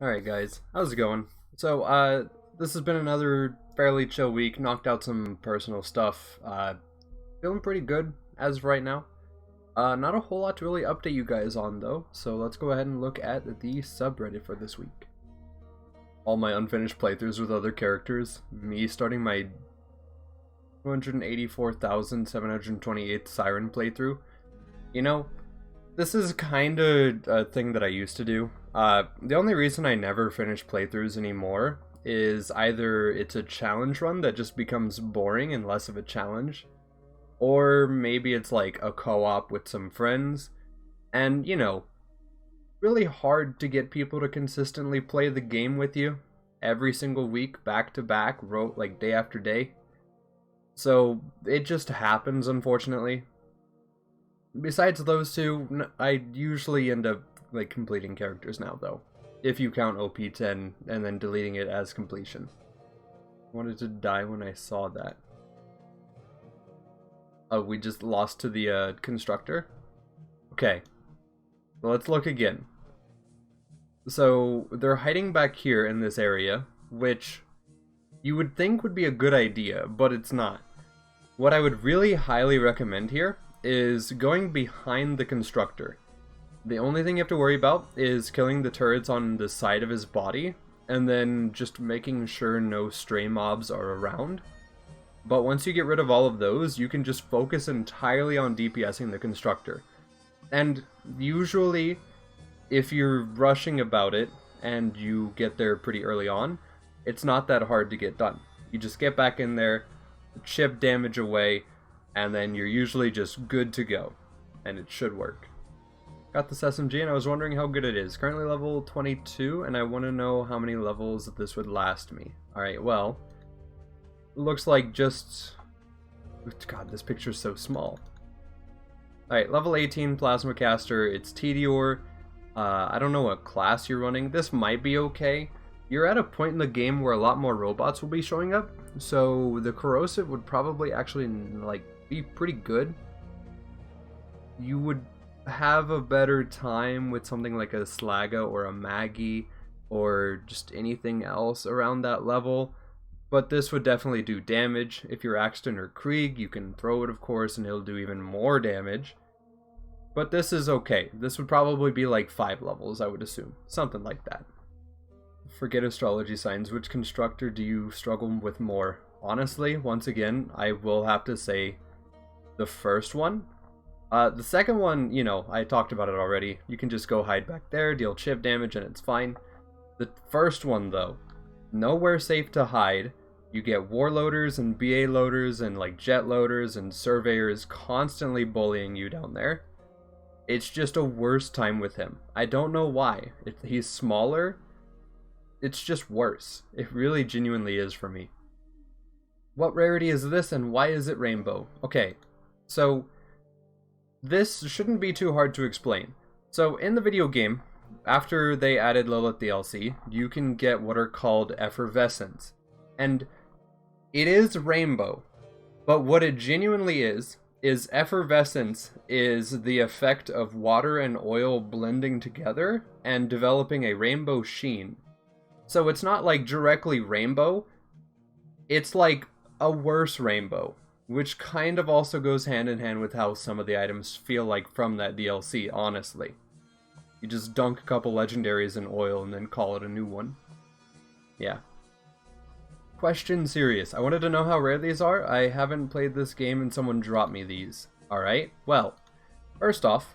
Alright guys, how's it going? This has been another fairly chill week, knocked out some personal stuff, feeling pretty good as of right now. Not a whole lot to really update you guys on though, so let's go ahead and look at the subreddit for this week. All my unfinished playthroughs with other characters, me starting my 284,728th Siren playthrough. You know, this is kind of a thing that I used to do. The only reason I never finish playthroughs anymore is either it's a challenge run that just becomes boring and less of a challenge, or maybe it's like a co-op with some friends, and you know, really hard to get people to consistently play the game with you every single week, back to back, like day after day. So it just happens, unfortunately. Besides those two, I usually end up like completing characters now though, if you count OP10 and then deleting it as completion. I wanted to die when I saw that. Oh, we just lost to the Constructor? Okay, well, let's look again. So they're hiding back here in this area, which you would think would be a good idea, but it's not. What I would really highly recommend here is going behind the Constructor. The only thing you have to worry about is killing the turrets on the side of his body, and then just making sure no stray mobs are around. But once you get rid of all of those, you can just focus entirely on DPSing the Constructor. And usually, if you're rushing about it, and you get there pretty early on, it's not that hard to get done. You just get back in there, chip damage away, and then you're usually just good to go. And it should work. Got this SMG and I was wondering how good it is. Currently level 22, and I want to know how many levels this would last me. Alright, well, looks like just... God, this picture's so small. Alright, level 18 Plasma Caster, it's Tediore. I don't know what class you're running. This might be okay. You're at a point in the game where a lot more robots will be showing up, so the Corrosive would probably actually like be pretty good. You would have a better time with something like a Slaga or a Maggie or just anything else around that level, but this would definitely do damage. If you're Axton or Krieg, you can throw it of course and it'll do even more damage, but this is okay. This would probably be like 5 levels, I would assume, something like that. Forget astrology signs. Which Constructor do you struggle with more? Honestly, once again, I will have to say the first one. The second one, you know, I talked about it already. You can just go hide back there, deal chip damage, and it's fine. The first one, though, nowhere safe to hide. You get warloaders and BA loaders and like jet loaders and surveyors constantly bullying you down there. It's just a worse time with him. I don't know why. He's smaller. It's just worse. It really genuinely is for me. What rarity is this and why is it rainbow? Okay, so this shouldn't be too hard to explain. So in the video game, after they added Lilith DLC, you can get what are called effervescents. And it is rainbow, but what it genuinely is effervescence is the effect of water and oil blending together and developing a rainbow sheen. So it's not like directly rainbow, it's like a worse rainbow, which kind of also goes hand in hand with how some of the items feel like from that DLC, honestly. You just dunk a couple legendaries in oil and then call it a new one. Yeah. Question serious. I wanted to know how rare these are. I haven't played this game and someone dropped me these. Alright, well, first off,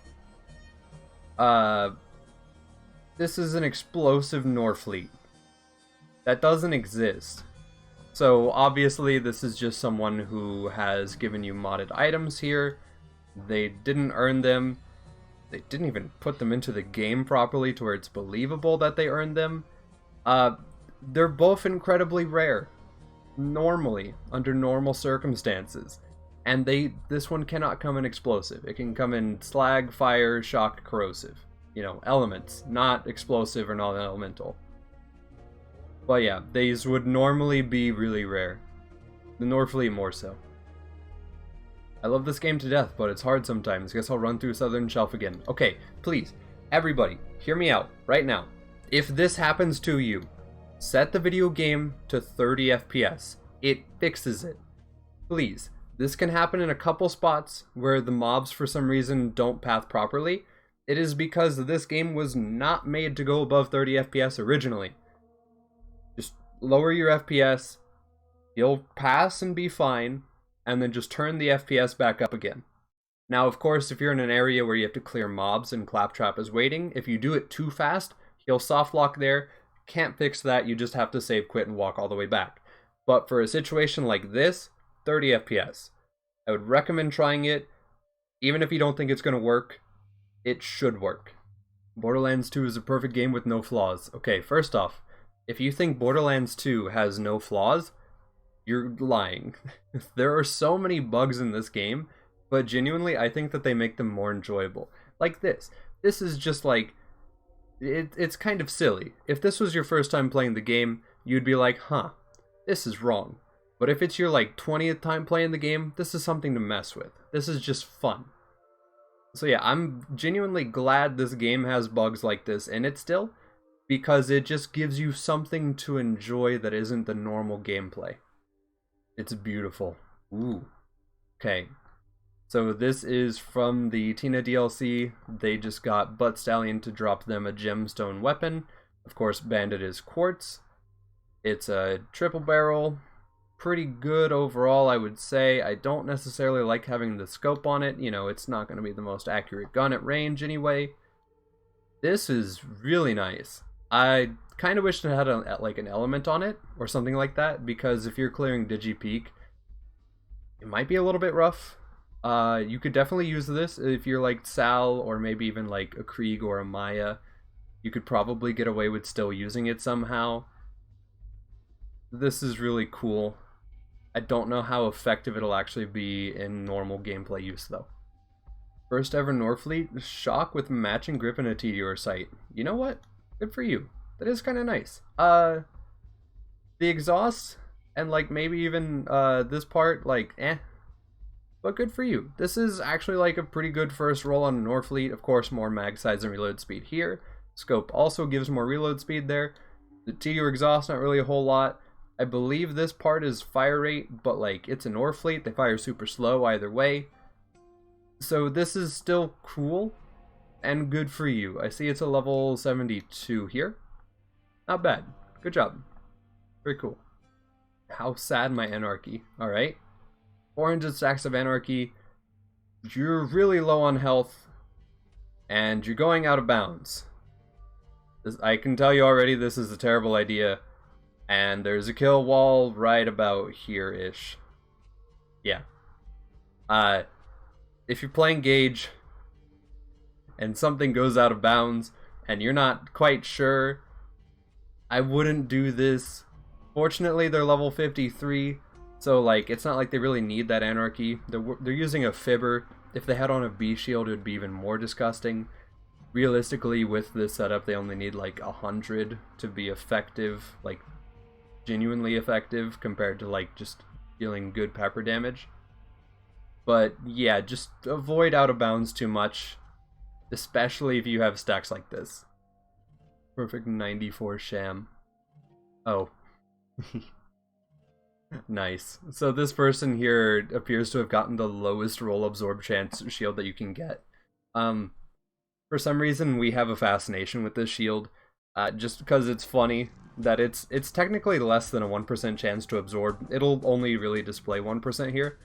this is an explosive Norfleet. That doesn't exist. So obviously this is just someone who has given you modded items here. They didn't earn them. They didn't even put them into the game properly to where it's believable that they earned them. They're both incredibly rare. Normally, under normal circumstances. And this one cannot come in explosive. It can come in slag, fire, shock, corrosive. You know, elements, not explosive or non-elemental. But yeah, these would normally be really rare. The Norfleet more so. I love this game to death, but it's hard sometimes. Guess I'll run through Southern Shelf again. Okay, please, everybody, hear me out right now. If this happens to you, set the video game to 30 FPS. It fixes it. Please. This can happen in a couple spots where the mobs for some reason don't path properly. It is because this game was not made to go above 30 FPS originally. Just lower your FPS, you'll pass and be fine, and then just turn the FPS back up again. Now, of course, if you're in an area where you have to clear mobs and claptrap is waiting, if you do it too fast, he'll soft lock there. Can't fix that, you just have to save quit and walk all the way back. But for a situation like this, 30 FPS. I would recommend trying it, even if you don't think it's going to work. It should work. Borderlands 2 is a perfect game with no flaws. Okay, first off, if you think Borderlands 2 has no flaws, you're lying. There are so many bugs in this game, but genuinely, I think that they make them more enjoyable. Like this. This is just like, it's kind of silly. If this was your first time playing the game, you'd be like, huh, this is wrong. But if it's your like 20th time playing the game, this is something to mess with. This is just fun. So yeah, I'm genuinely glad this game has bugs like this in it still, because it just gives you something to enjoy that isn't the normal gameplay. It's beautiful. Ooh. Okay. So this is from the Tina DLC. They just got Stallion to drop them a gemstone weapon. Of course, Bandit is quartz. It's a triple barrel. Pretty good overall, I would say. I don't necessarily like having the scope on it. You know, it's not going to be the most accurate gun at range anyway. This is really nice. I kind of wish it had like an element on it or something like that, because if you're clearing DigiPeak, it might be a little bit rough. You could definitely use this if you're like Sal or maybe even like a Krieg or a Maya. You could probably get away with still using it somehow. This is really cool. I don't know how effective it'll actually be in normal gameplay use though. First ever Norfleet, shock with matching grip and a TDR sight. You know what? Good for you. That is kind of nice. The exhaust and like maybe even this part, like but good for you. This is actually like a pretty good first roll on a Norfleet. Of course, more mag size and reload speed here. Scope also gives more reload speed there. The TDR exhaust, not really a whole lot. I believe this part is fire rate, but like it's a Norfleet, they fire super slow either way. So this is still cool and good for you. I see it's a level 72 here. Not bad. Good job. Very cool. How sad my anarchy. Alright. 400 stacks of anarchy. You're really low on health. And you're going out of bounds. I can tell you already this is a terrible idea. And there's a kill wall right about here-ish. Yeah. If you're playing Gauge and something goes out of bounds and you're not quite sure, I wouldn't do this. Fortunately, they're level 53, so like it's not like they really need that anarchy. They're using a fibber. If they had on a B shield, it would be even more disgusting. Realistically, with this setup, they only need like 100 to be effective, like genuinely effective, compared to like just dealing good pepper damage. But yeah, just avoid out of bounds too much, especially if you have stacks like this. Perfect 94 sham. Oh. Nice. So this person here appears to have gotten the lowest roll absorb chance shield that you can get. For some reason we have a fascination with this shield, just because it's funny that it's technically less than a 1% chance to absorb. It'll only really display 1% here,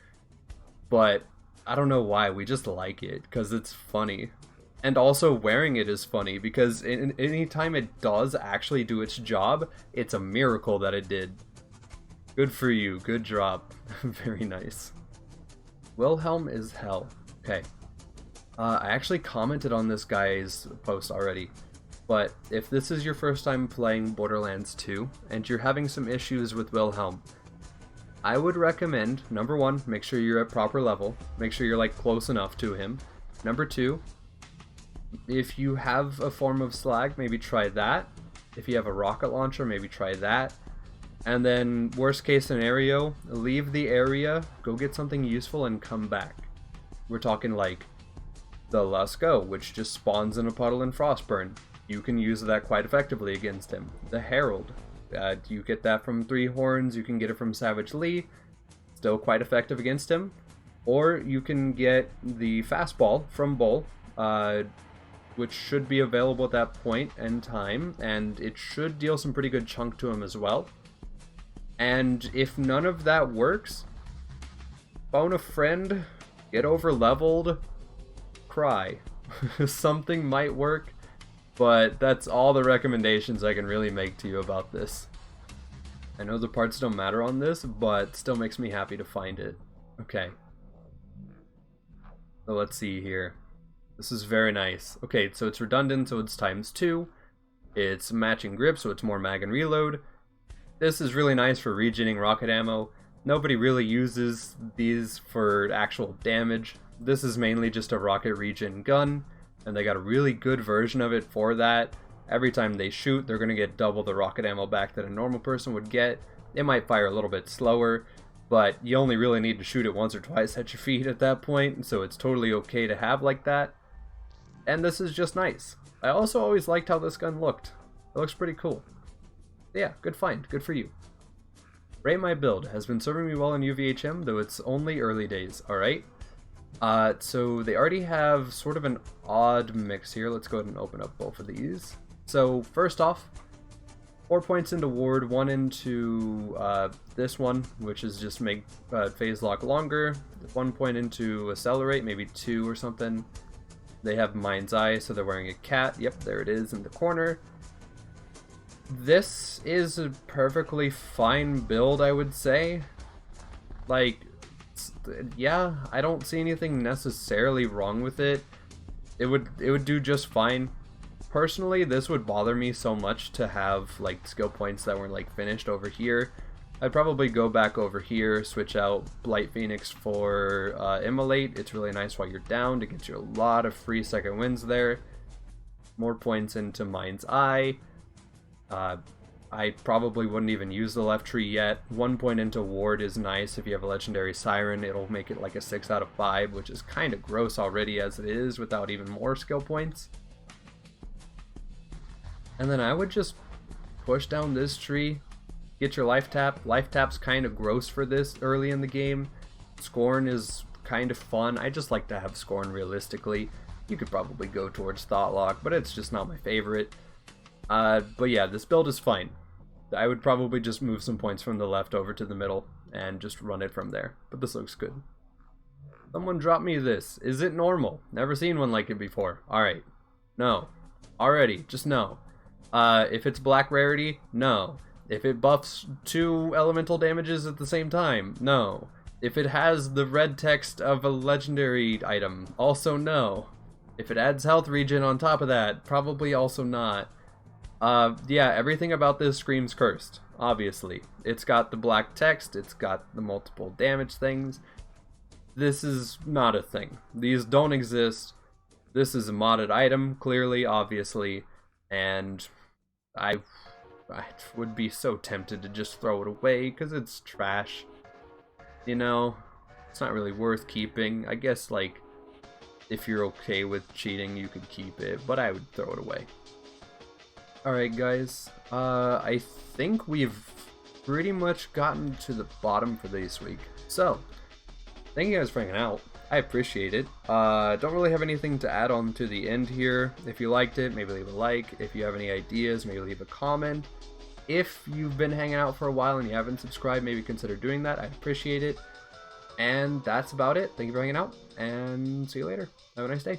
but I don't know why, we just like it because it's funny. And also wearing it is funny because anytime it does actually do its job, it's a miracle that it did. Good for you, good drop. Very nice. Wilhelm is hell. Okay. I actually commented on this guy's post already, but if this is your first time playing Borderlands 2 and you're having some issues with Wilhelm, I would recommend, number one, make sure you're at proper level, make sure you're like close enough to him. Number two, if you have a form of slag, maybe try that. If you have a rocket launcher, maybe try that. And then, worst case scenario, leave the area, go get something useful, and come back. We're talking like the Lasco, which just spawns in a puddle in Frostburn. you can use that quite effectively against him. The Herald, you get that from 3 Horns, you can get it from Savage Lee, still quite effective against him. Or you can get the Fastball from Bull, which should be available at that point in time, and it should deal some pretty good chunk to him as well. And if none of that works, phone a friend, get over leveled, cry. Something might work, but that's all the recommendations I can really make to you about this. I know the parts don't matter on this, but still makes me happy to find it. Okay. So let's see here. This is very nice. Okay, so it's redundant, so it's ×2. It's matching grip, so it's more mag and reload. This is really nice for regening rocket ammo. Nobody really uses these for actual damage. This is mainly just a rocket regen gun, and they got a really good version of it for that. Every time they shoot, they're going to get double the rocket ammo back that a normal person would get. It might fire a little bit slower, but you only really need to shoot it once or twice at your feet at that point, so it's totally okay to have like that. And this is just nice. I also always liked how this gun looked. It looks pretty cool. Yeah, good find. Good for you. Rate my build. Has been serving me well in UVHM, though it's only early days. Alright. So they already have sort of an odd mix here. Let's go ahead and open up both of these. So first off, 4 points into ward, 1 into this one, which is just make phase lock longer. 1 point into accelerate, maybe 2 or something. They have Mind's Eye, so they're wearing a cat. Yep, there it is in the corner. This is a perfectly fine build, I would say. Like, yeah, I don't see anything necessarily wrong with it. It would do just fine. Personally, this would bother me so much to have like skill points that weren't like finished over here. I'd probably go back over here, switch out Blight Phoenix for Immolate. It's really nice while you're down to get you a lot of free second wins there. More points into Mind's Eye. I probably wouldn't even use the left tree yet. 1 point into ward is nice. If you have a legendary Siren, it'll make it like a 6 out of 5, which is kind of gross already as it is without even more skill points. And then I would just push down this tree, get your life tap. Life tap's kind of gross for this early in the game. Scorn is kind of fun. I just like to have Scorn realistically. You could probably go towards Thoughtlock, but it's just not my favorite. But yeah, this build is fine. I would probably just move some points from the left over to the middle and just run it from there. But this looks good. Someone drop me this. Is it normal? Never seen one like it before. Alright. No. Already. Just no. If it's black rarity, no. If it buffs 2 elemental damages at the same time, no. If it has the red text of a legendary item, also no. If it adds health regen on top of that, probably also not. Yeah, everything about this screams cursed, obviously. It's got the black text, it's got the multiple damage things. This is not a thing. These don't exist. This is a modded item, clearly, obviously, and I would be so tempted to just throw it away, because it's trash. You know, it's not really worth keeping. I guess, like, if you're okay with cheating, you could keep it, but I would throw it away. Alright guys, I think we've pretty much gotten to the bottom for this week. So, thank you guys for hanging out. I appreciate it. Don't really have anything to add on to the end here. If you liked it, maybe leave a like. If you have any ideas, maybe leave a comment. If you've been hanging out for a while and you haven't subscribed, maybe consider doing that. I'd appreciate it. And that's about it. Thank you for hanging out, and see you later. Have a nice day.